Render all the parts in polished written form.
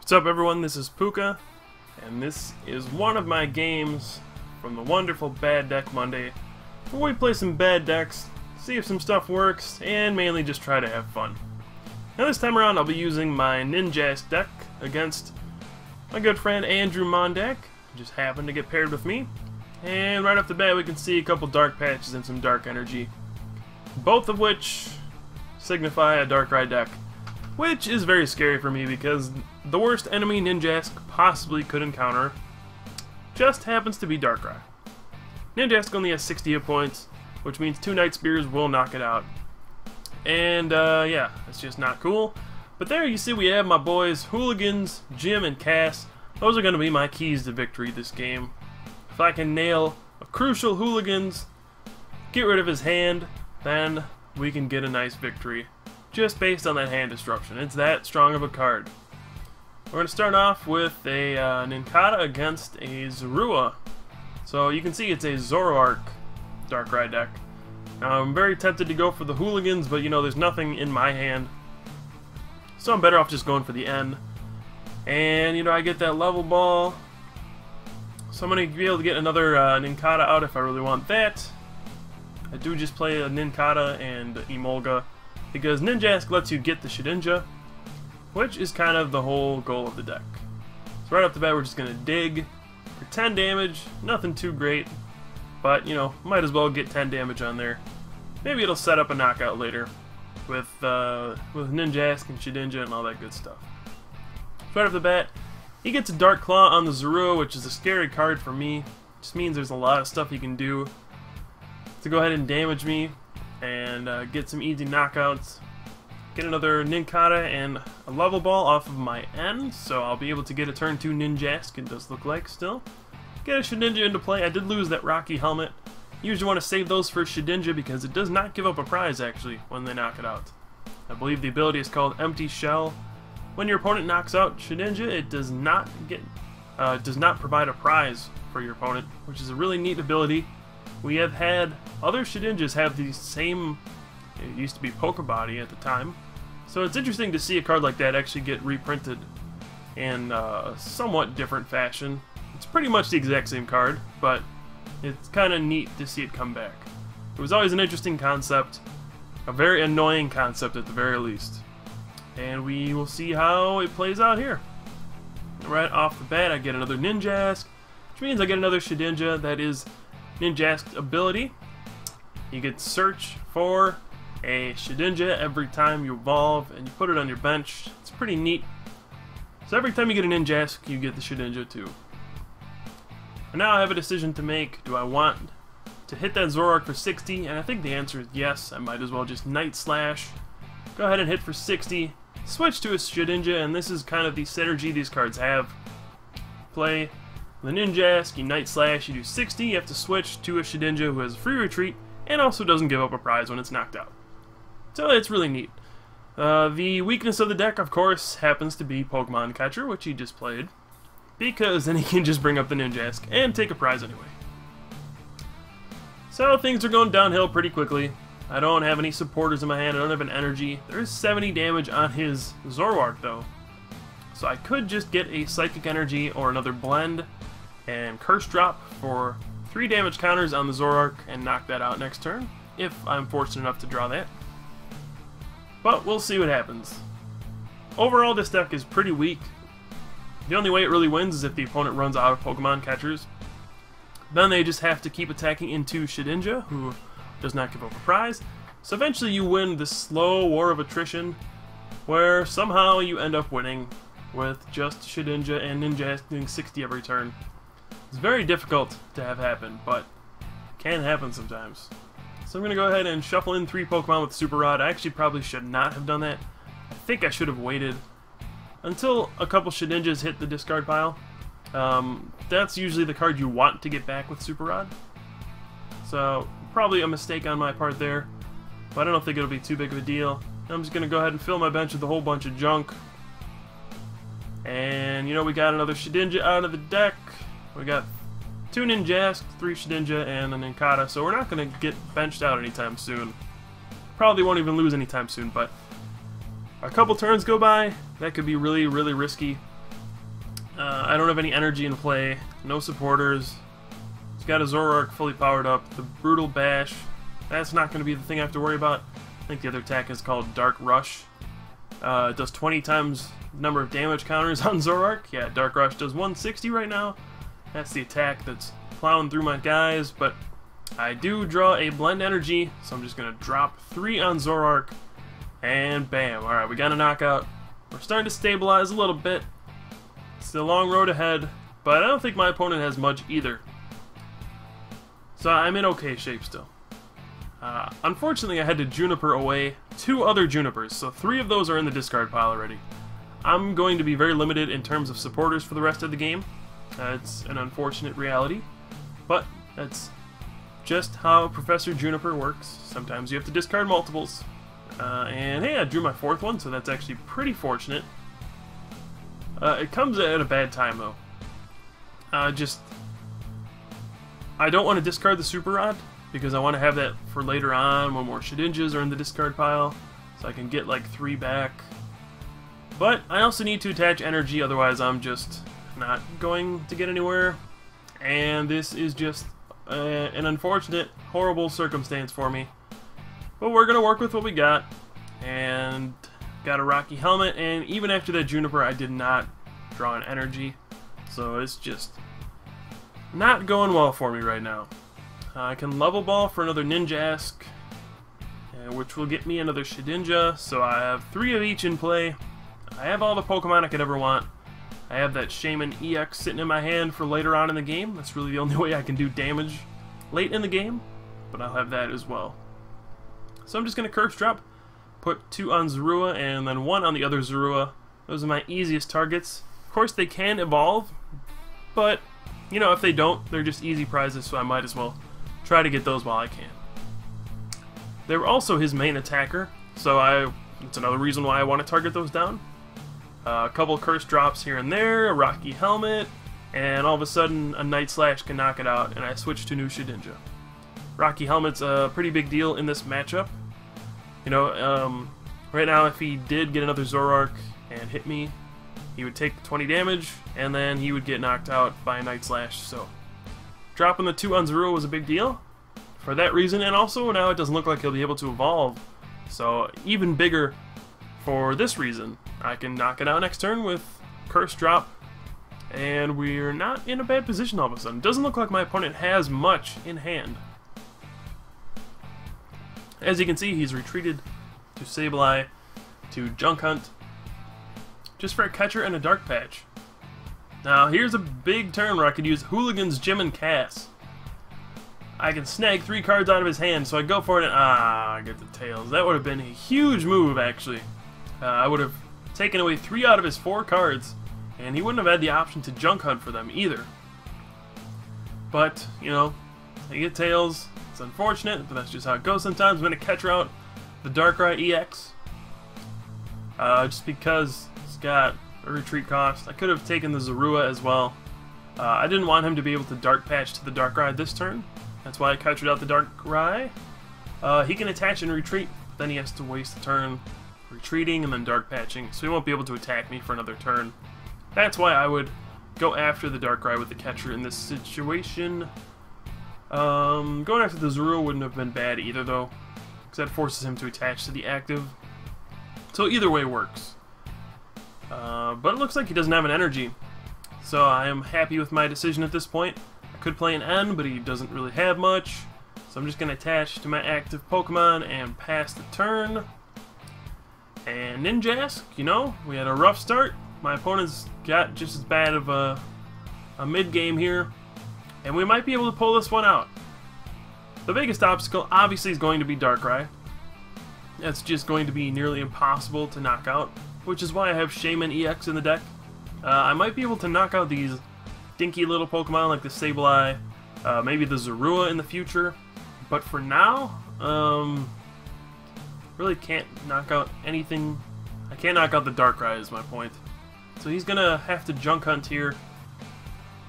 What's up everyone, this is Pooka, and this is one of my games from the wonderful Bad Deck Monday, where we play some bad decks, see if some stuff works, and mainly just try to have fun. Now this time around I'll be using my Ninjask deck against my good friend Andrew Mondak, who just happened to get paired with me, and right off the bat we can see a couple dark patches and some dark energy, both of which signify a Darkrai deck. Which is very scary for me because the worst enemy Ninjask possibly could encounter just happens to be Darkrai. Ninjask only has 60 hit points, which means 2 Night Spears will knock it out. And yeah, it's just not cool. But there you see we have my boys Hooligans, Jim, and Cass. Those are going to be my keys to victory this game. If I can nail a crucial Hooligans, get rid of his hand, then we can get a nice victory. Just based on that hand disruption. It's that strong of a card. We're going to start off with a Nincada against a Zoroark. So you can see it's a Zoroark Darkrai deck. Now I'm very tempted to go for the Hooligans, but you know there's nothing in my hand. So I'm better off just going for the N. And you know I get that level ball. So I'm going to be able to get another Nincada out if I really want that. I do just play a Nincada and Emolga, because Ninjask lets you get the Shedinja, which is kind of the whole goal of the deck. So right off the bat we're just going to dig for 10 damage, nothing too great, but you know, might as well get 10 damage on there. Maybe it'll set up a knockout later with Ninjask and Shedinja and all that good stuff. So right off the bat, he gets a Dark Claw on the Zoroark, which is a scary card for me. Just means there's a lot of stuff he can do to go ahead and damage me and get some easy knockouts. Get another Nincada and a level ball off of my N, so I'll be able to get a turn 2 Ninjask, it does look like still. Get a Shedinja into play. I did lose that Rocky helmet. You usually want to save those for Shedinja because it does not give up a prize actually when they knock it out. I believe the ability is called Empty Shell. When your opponent knocks out Shedinja, it does not provide a prize for your opponent, which is a really neat ability. We have had other Shedinjas have the same, it used to be Pooka Body at the time, so it's interesting to see a card like that actually get reprinted in a somewhat different fashion. It's pretty much the exact same card, but it's kind of neat to see it come back. It was always an interesting concept, a very annoying concept at the very least, and we will see how it plays out here. Right off the bat I get another Ninjask, which means I get another Shedinja. That is Ninjask's ability. You get search for a Shedinja every time you evolve and you put it on your bench. It's pretty neat. So every time you get a Ninjask, you get the Shedinja too. And now I have a decision to make. Do I want to hit that Zoroark for 60? And I think the answer is yes. I might as well just Night Slash. Go ahead and hit for 60. Switch to a Shedinja, and this is kind of the synergy these cards have. Play the Ninjask, you Night Slash, you do 60, you have to switch to a Shedinja who has a free retreat, and also doesn't give up a prize when it's knocked out. So it's really neat. The weakness of the deck, of course, happens to be Pokemon Catcher, which he just played, because then he can just bring up the Ninjask and take a prize anyway. So things are going downhill pretty quickly. I don't have any supporters in my hand, I don't have an energy. There's 70 damage on his Zoroark though. So I could just get a Psychic Energy or another Blend and Curse Drop for 3 damage counters on the Zoroark and knock that out next turn, if I'm fortunate enough to draw that. But we'll see what happens. Overall, this deck is pretty weak. The only way it really wins is if the opponent runs out of Pokemon Catchers. Then they just have to keep attacking into Shedinja, who does not give up a prize. So eventually you win this slow war of attrition, where somehow you end up winning with just Shedinja and Ninjask doing 60 every turn. It's very difficult to have happen, but can happen sometimes. So I'm going to go ahead and shuffle in 3 Pokemon with Super Rod. I actually probably should not have done that. I think I should have waited until a couple Shedinjas hit the discard pile. That's usually the card you want to get back with Super Rod. So probably a mistake on my part there, but I don't think it'll be too big of a deal. I'm just going to go ahead and fill my bench with a whole bunch of junk. And you know, we got another Shedinja out of the deck. We got 2 Ninjask, 3 Shedinja, and a Nincada, so we're not going to get benched out anytime soon. Probably won't even lose anytime soon, but a couple turns go by, that could be really, really risky. I don't have any energy in play, no supporters. He's got a Zoroark fully powered up, the Brutal Bash. That's not going to be the thing I have to worry about. I think the other attack is called Dark Rush. It does 20 times the number of damage counters on Zoroark. Yeah, Dark Rush does 160 right now. That's the attack that's plowing through my guys, but I do draw a Blend Energy, so I'm just going to drop 3 on Zoroark, and bam. Alright, we got a knockout. We're starting to stabilize a little bit. It's a long road ahead, but I don't think my opponent has much either. So I'm in okay shape still. Unfortunately, I had to Juniper away 2 other Junipers, so 3 of those are in the discard pile already. I'm going to be very limited in terms of supporters for the rest of the game. It's an unfortunate reality, but that's just how Professor Juniper works. Sometimes you have to discard multiples. And hey, I drew my 4th one, so that's actually pretty fortunate. It comes at a bad time, though. I don't want to discard the Super Rod, because I want to have that for later on when more Shedinjas are in the discard pile, so I can get like 3 back. But I also need to attach energy, otherwise I'm just not going to get anywhere. And this is just an unfortunate, horrible circumstance for me. But we're going to work with what we got. And got a Rocky Helmet, and even after that Juniper I did not draw an energy. So it's just not going well for me right now. I can level ball for another Ninjask, which will get me another Shedinja, so I have 3 of each in play. I have all the Pokemon I could ever want. I have that Shaman EX sitting in my hand for later on in the game. That's really the only way I can do damage late in the game, but I'll have that as well. So I'm just going to Curse Drop, put 2 on Zorua, and then 1 on the other Zorua. Those are my easiest targets. Of course, they can evolve, but, you know, if they don't, they're just easy prizes, so I might as well try to get those while I can. They were also his main attacker, so it's another reason why I want to target those down. A couple Curse Drops here and there, a Rocky Helmet, and all of a sudden a Night Slash can knock it out, and I switch to new Shedinja. Rocky Helmet's a pretty big deal in this matchup. You know, right now if he did get another Zoroark and hit me, he would take 20 damage, and then he would get knocked out by a Night Slash, so dropping the 2 on Zorua was a big deal for that reason, and also now it doesn't look like he'll be able to evolve. So even bigger for this reason. I can knock it out next turn with Curse Drop, and we're not in a bad position all of a sudden. Doesn't look like my opponent has much in hand. As you can see, he's retreated to Sableye, to Junk Hunt, just for a catcher and a Dark Patch. Now, here's a big turn where I could use Hooligans, Gym, and Cass. I can snag 3 cards out of his hand, so I go for it and I get the tails. That would have been a huge move, actually. I would have taken away 3 out of his 4 cards, and he wouldn't have had the option to Junk Hunt for them either. But, you know, I get tails. It's unfortunate, but that's just how it goes sometimes. I'm going to catcher out the Darkrai EX, just because it's got a retreat cost. I could have taken the Zorua as well. I didn't want him to be able to Dark Patch to the Darkrai this turn. That's why I catchered out the Darkrai. He can attach and retreat, but then he has to waste a turn retreating and then Dark Patching, so he won't be able to attack me for another turn. That's why I would go after the Darkrai with the catcher in this situation. Going after the Zorua wouldn't have been bad either, though, because that forces him to attach to the active. So either way works. But it looks like he doesn't have an energy, so I am happy with my decision at this point. I could play an N, but he doesn't really have much, so I'm just going to attach to my active Pokemon and pass the turn. And Ninjask, you know, we had a rough start. My opponent's got just as bad of a mid-game here, and we might be able to pull this one out. The biggest obstacle, obviously, is going to be Darkrai. That's just going to be nearly impossible to knock out, which is why I have Shaman EX in the deck. I might be able to knock out these dinky little Pokemon like the Sableye, maybe the Zorua in the future, but for now, really can't knock out anything. I can't knock out the Darkrai is my point. So he's gonna have to Junk Hunt here.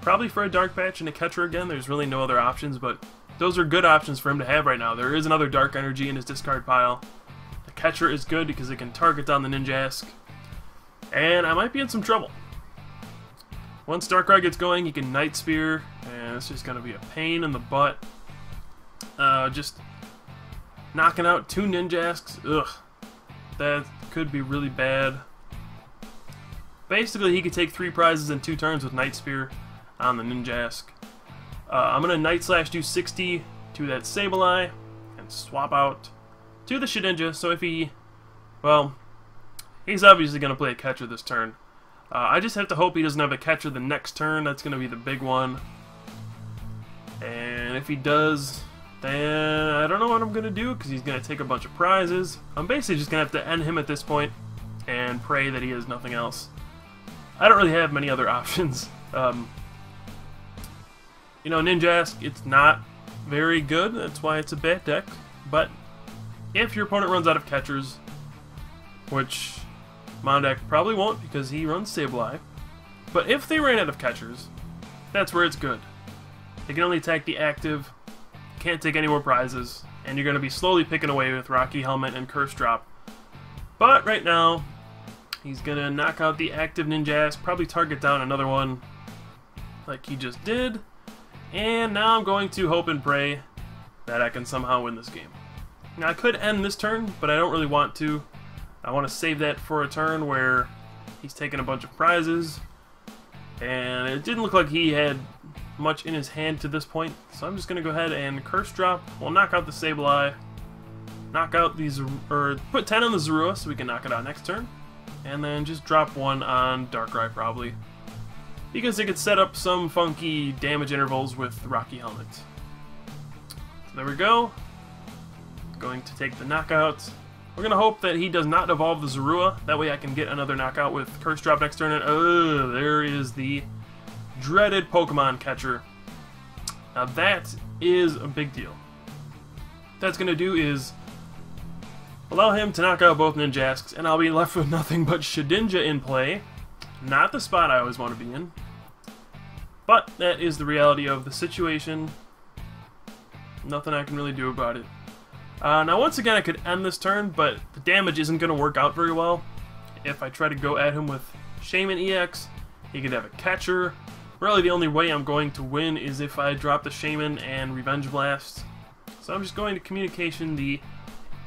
Probably for a Dark Patch and a catcher again. There's really no other options, but those are good options for him to have right now. There is another Dark Energy in his discard pile. The catcher is good because it can target down the Ninjask. And I might be in some trouble. Once Darkrai gets going, he can Night Spear, and it's just going to be a pain in the butt. Just knocking out 2 Ninjasks, ugh, that could be really bad. Basically, he could take 3 prizes in 2 turns with Night Spear on the Ninjask. I'm going to Night Slash do 60 to that Sableye and swap out to the Shedinja, so if he, well, he's obviously going to play a catcher this turn. I just have to hope he doesn't have a catcher the next turn. That's going to be the big one. And if he does, then I don't know what I'm going to do, because he's going to take a bunch of prizes. I'm basically just going to have to end him at this point and pray that he has nothing else. I don't really have many other options. You know, Ninjask, it's not very good. That's why it's a bad deck. But if your opponent runs out of catchers, which Mondak probably won't because he runs Sableye, but if they ran out of catchers, that's where it's good. They can only attack the active, can't take any more prizes, and you're going to be slowly picking away with Rocky Helmet and Curse Drop. But right now, he's going to knock out the active Ninjask, probably target down another one like he just did, and now I'm going to hope and pray that I can somehow win this game. Now, I could end this turn, but I don't really want to. I want to save that for a turn where he's taking a bunch of prizes, and it didn't look like he had much in his hand to this point, so I'm just going to go ahead and Curse Drop. We'll knock out the Sableye, knock out these, or put 10 on the Zorua so we can knock it out next turn, and then just drop 1 on Darkrai probably, because it could set up some funky damage intervals with Rocky Helmet. So there we go. Going to take the knockout. We're going to hope that he does not evolve the Zorua. That way I can get another knockout with Curse Drop next turn. And there is the dreaded Pokemon catcher. Now that is a big deal. What that's going to do is allow him to knock out both Ninjasks, and I'll be left with nothing but Shedinja in play. Not the spot I always want to be in. But that is the reality of the situation. Nothing I can really do about it. Now once again I could end this turn, but the damage isn't going to work out very well. If I try to go at him with Shaman EX, he could have a catcher. Really the only way I'm going to win is if I drop the Shaman and Revenge Blast. So I'm just going to Communication the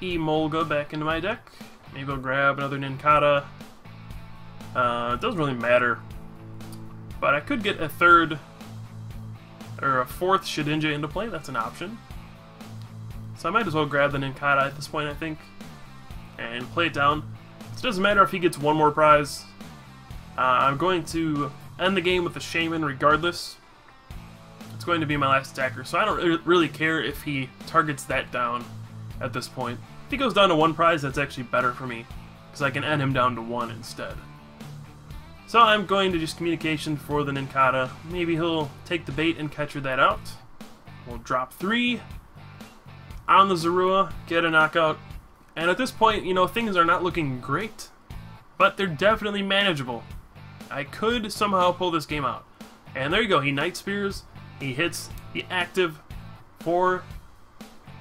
Emolga back into my deck. Maybe I'll grab another Nincada. It doesn't really matter. But I could get a third, or a fourth Shedinja into play, that's an option. So I might as well grab the Nincada at this point, I think, and play it down. It doesn't matter if he gets one more prize. I'm going to end the game with the Shaman regardless. It's going to be my last attacker, so I don't really care if he targets that down at this point. If he goes down to 1 prize, that's actually better for me, because I can end him down to 1 instead. So I'm going to just Communication for the Nincada. Maybe he'll take the bait and catcher that out. We'll drop 3 on the Zorua, get a knockout, and at this point, you know, things are not looking great, but they're definitely manageable. I could somehow pull this game out. And there you go, he Night Spears, he hits the active for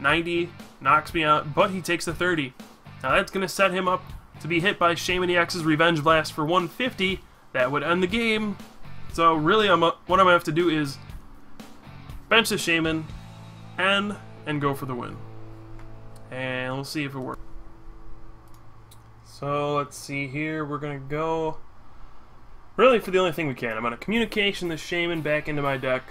90, knocks me out, but he takes the 30. Now that's going to set him up to be hit by Shaman EX's Revenge Blast for 150. That would end the game. So really, what I'm going to have to do is bench the Shaman and go for the win. And we'll see if it works. So let's see here, we're going to go really for the only thing we can. I'm going to Communication the Shaman back into my deck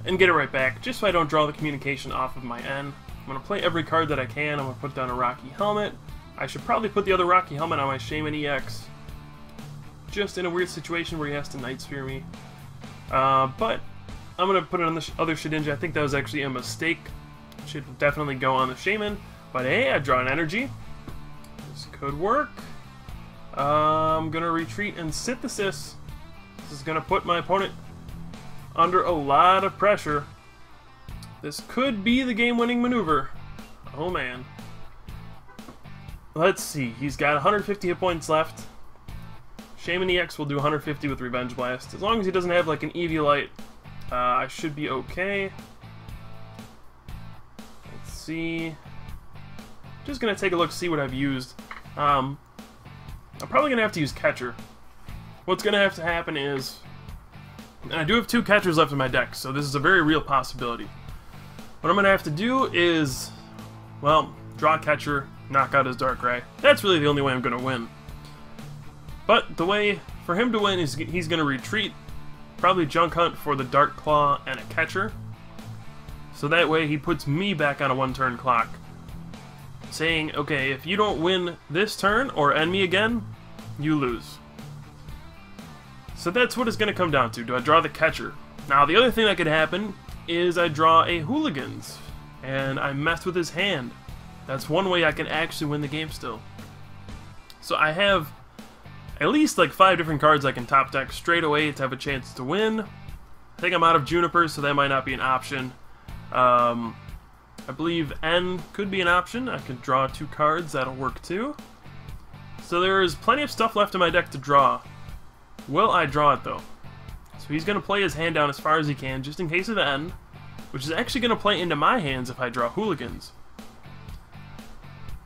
and get it right back, just so I don't draw the Communication off of my end. I'm going to play every card that I can. I'm going to put down a Rocky Helmet. I should probably put the other Rocky Helmet on my Shaman EX, just in a weird situation where he has to Night Spear me. But I'm going to put it on the other Shedinja. I think that was actually a mistake. Should definitely go on the Shaman. But hey, I draw an energy. This could work. I'm going to retreat and Synthesis. This is going to put my opponent under a lot of pressure. This could be the game-winning maneuver. Oh man. Let's see. He's got 150 hit points left. Shaman EX will do 150 with Revenge Blast. As long as he doesn't have like an Eviolite, I should be okay. Let's see. Just gonna take a look, see what I've used. I'm probably gonna have to use Catcher. What's gonna have to happen is And I do have 2 catchers left in my deck, so this is a very real possibility. What I'm going to have to do is, well, draw a catcher, knock out his Darkrai. That's really the only way I'm going to win. But the way for him to win is he's going to retreat, probably junk hunt for the Dark Claw and a catcher. So that way he puts me back on a 1-turn clock, saying, okay, if you don't win this turn or end me again, you lose. So that's what it's going to come down to. Do I draw the catcher? Now, the other thing that could happen is I draw a Hooligans, and I mess with his hand. That's one way I can actually win the game still. So I have at least like 5 different cards I can top deck straight away to have a chance to win. I think I'm out of Juniper, so that might not be an option. I believe N could be an option. I could draw 2 cards, that'll work too. So there's plenty of stuff left in my deck to draw. Will I draw it though? So he's going to play his hand down as far as he can, just in case of the N, which is actually going to play into my hands if I draw Hooligans.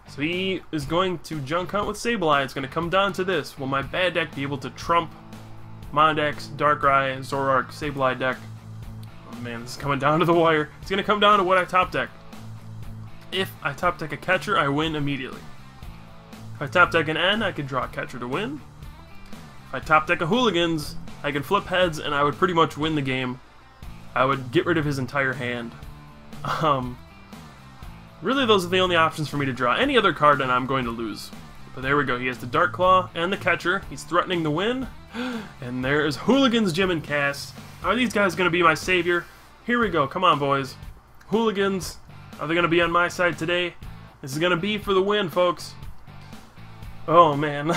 So he is going to junk hunt with Sableye. It's going to come down to this. Will my bad deck be able to trump Mondak's Darkrai, Zoroark, Sableye deck? Oh man, this is coming down to the wire. It's going to come down to what I top deck. If I top deck a catcher, I win immediately. If I top deck an N, I can draw a catcher to win. If I top deck a Hooligans, I can flip heads and I would pretty much win the game. I would get rid of his entire hand. Really, those are the only options for me to draw. Any other card and I'm going to lose. But there we go. He has the Dark Claw and the catcher. He's threatening the win. And there's Hooligans, Gym, and Cast. Are these guys going to be my savior? Here we go. Come on, boys. Hooligans. Are they going to be on my side today? This is going to be for the win, folks. Oh, man.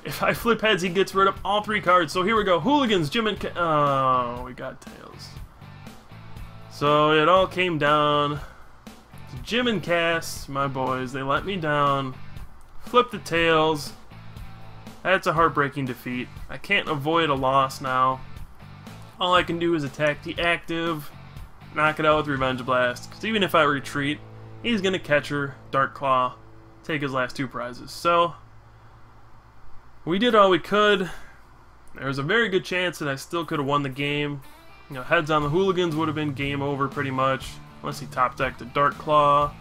If I flip heads, he gets rid of all 3 cards. So here we go. Hooligans, Gym, and Cast. Oh, we got tails. So it all came down to Gym and Cast, my boys. They let me down. Flip the tails. That's a heartbreaking defeat. I can't avoid a loss now. All I can do is attack the active, knock it out with Revenge Blast. Because even if I retreat, he's going to catch her, Dark Claw, take his last 2 prizes. So we did all we could. There was a very good chance that I still could have won the game. You know, heads on the Hooligans would have been game over pretty much, unless he top decked a Dark Claw.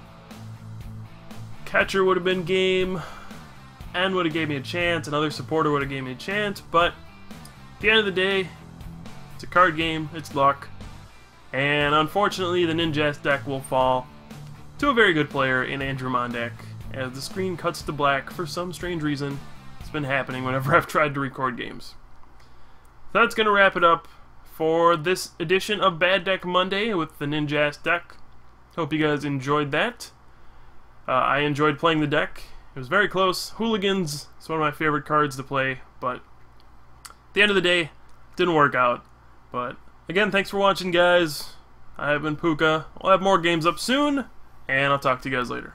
Catcher would have been game. N would have gave me a chance. Another supporter would have gave me a chance. But at the end of the day, it's a card game. It's luck. And unfortunately, the Ninjask deck will fall to a very good player in Andrew Mondak, as the screen cuts to black for some strange reason. It's been happening whenever I've tried to record games. So that's going to wrap it up for this edition of Bad Deck Monday with the Ninjask deck. Hope you guys enjoyed that. I enjoyed playing the deck. It was very close. Hooligans is one of my favorite cards to play, but at the end of the day, it didn't work out. But again, thanks for watching, guys. I have been Pooka. We'll have more games up soon, and I'll talk to you guys later.